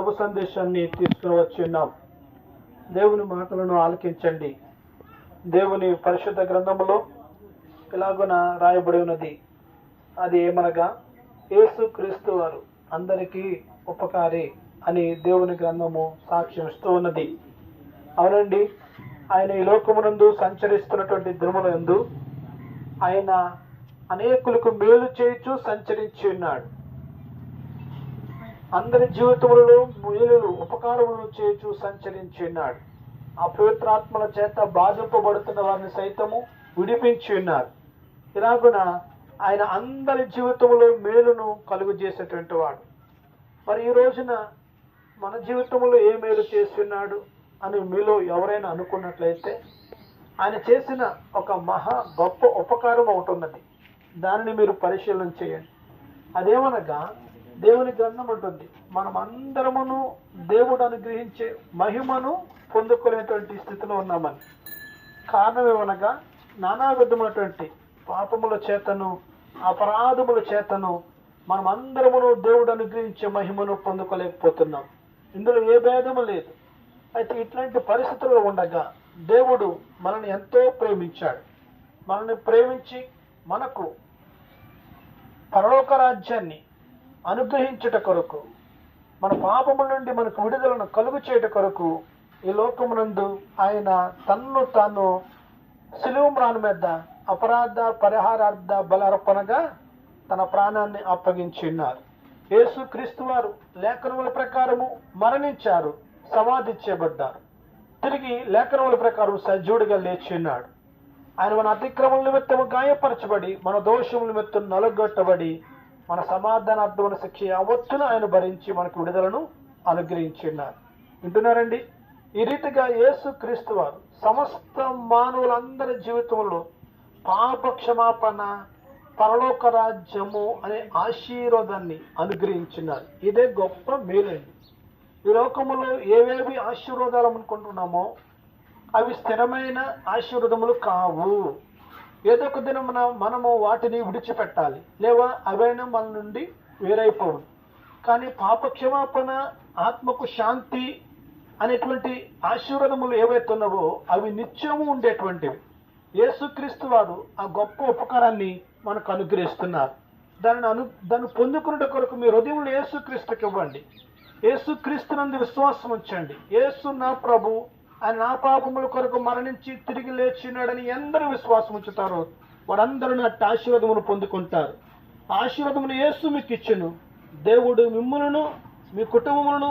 ప్రభు సందేశాన్ని తీసుకుని వచ్చి ఉన్నాం. దేవుని మాటలను ఆలకించండి. దేవుని పరిశుద్ధ గ్రంథములో ఇలాగున రాయబడి ఉన్నది. అది ఏమనగా, యేసు క్రీస్తు వారు అందరికీ ఉపకారి అని దేవుని గ్రంథము సాక్ష్యం ఇస్తూ ఉన్నది. అవునండి, ఆయన ఈ లోకమునందు సంచరిస్తున్నటువంటి దినములందు ఆయన అనేకులకు మేలు చేయుచు సంచరించి ఉన్నాడు. అందరి జీవితములలో మేలులు ఉపకారములు చేయుచు సంచరించి ఉన్నాడు. ఆ పవిత్రాత్మల చేత బాధింపబడుతున్న వారిని సైతము విడిపించి ఉన్నారు. ఇలాగున ఆయన అందరి జీవితంలో మేలును కలుగు చేసేటువంటి వాడు. మరి ఈ రోజున మన జీవితంలో ఏ మేలు చేస్తున్నాడు అని మీలో ఎవరైనా అనుకున్నట్లయితే, ఆయన చేసిన ఒక మహా గొప్ప ఉపకారం ఒకటి ఉన్నది. దానిని మీరు పరిశీలన చేయండి. అదేమనగా, దేవుని గ్రంథం ఉంటుంది, మనం అందరమును దేవుడు అనుగ్రహించే మహిమను పొందుకునేటువంటి స్థితిలో ఉన్నామని. కారణం ఏమనగా, నానా విధమైనటువంటి పాపముల చేతను అపరాధముల చేతను మనం అందరమును దేవుడు అనుగ్రహించే మహిమను పొందుకోలేకపోతున్నాం. ఇందులో ఏ భేదము లేదు. అయితే ఇట్లాంటి పరిస్థితుల్లో ఉండగా దేవుడు మనల్ని ఎంతో ప్రేమించాడు. మనల్ని ప్రేమించి మనకు పరలోక రాజ్యాన్ని అనుగ్రహించుట కొరకు, మన పాపముల నుండి మనకు విడుదలను కలుగు చేయుట కొరకు ఈ లోకమునందు ఆయన తన్ను తాను సిలువ మ్రాను మీద అపరాధ పరిహారార్థ బలర్పణగా తన ప్రాణాన్ని అప్పగించి ఉన్నారు. యేసు క్రీస్తు వారు లేఖనముల ప్రకారము మరణించారు, సమాధి చేయబడ్డారు. తిరిగి లేఖనముల ప్రకారం సజీవుడిగా లేచి ఉన్నాడు. ఆయన మన అతిక్రమల నిమిత్తము గాయపరచబడి, మన దోషముల నిమిత్తం నలుగొట్టబడి, మన సమాధానార్థమైన శిక్ష యావత్తును ఆయన భరించి మనకు విడుదలను అనుగ్రహించి ఉన్నారు. వింటున్నారండి? ఈ రీతిగా యేసు క్రీస్తు వారు సమస్త మానవులందరి జీవితంలో పాప క్షమాపణ, పరలోక రాజ్యము అనే ఆశీర్వాదాన్ని అనుగ్రహించినారు. ఇదే గొప్ప మేలండి. ఈ లోకములో ఏవేవి ఆశీర్వాదాలు అనుకుంటున్నామో అవి స్థిరమైన ఆశీర్వాదములు కావు. ఏదో ఒక దినమున మనము వాటిని విడిచిపెట్టాలి, లేవా అవైనా మన నుండి వేరైపోవు. కానీ పాప క్షమాపణ, ఆత్మకు శాంతి అనేటువంటి ఆశీర్వాదములు ఏవైతే ఉన్నావో అవి నిత్యము ఉండేటువంటివి. యేసుక్రీస్తు వారు ఆ గొప్ప ఉపకారాన్ని మనకు అనుగ్రహిస్తున్నారు. దాన్ని పొందుకునే కొరకు మీ హృదయంలో యేసుక్రీస్తుకి ఇవ్వండి. యేసుక్రీస్తునందు విశ్వాసం ఉంచండి. యేసు నా ప్రభు, ఆయన నా పాపముల కొరకు మరణించి తిరిగి లేచినాడని ఎందరూ విశ్వాసం ఉంచుతారో వారందరూ అట్టి ఆశీర్వాదమును పొందుకుంటారు. ఆశీర్వాదమును యేసు మీకు ఇచ్చును. దేవుడు మిమ్ములను, మీ కుటుంబములను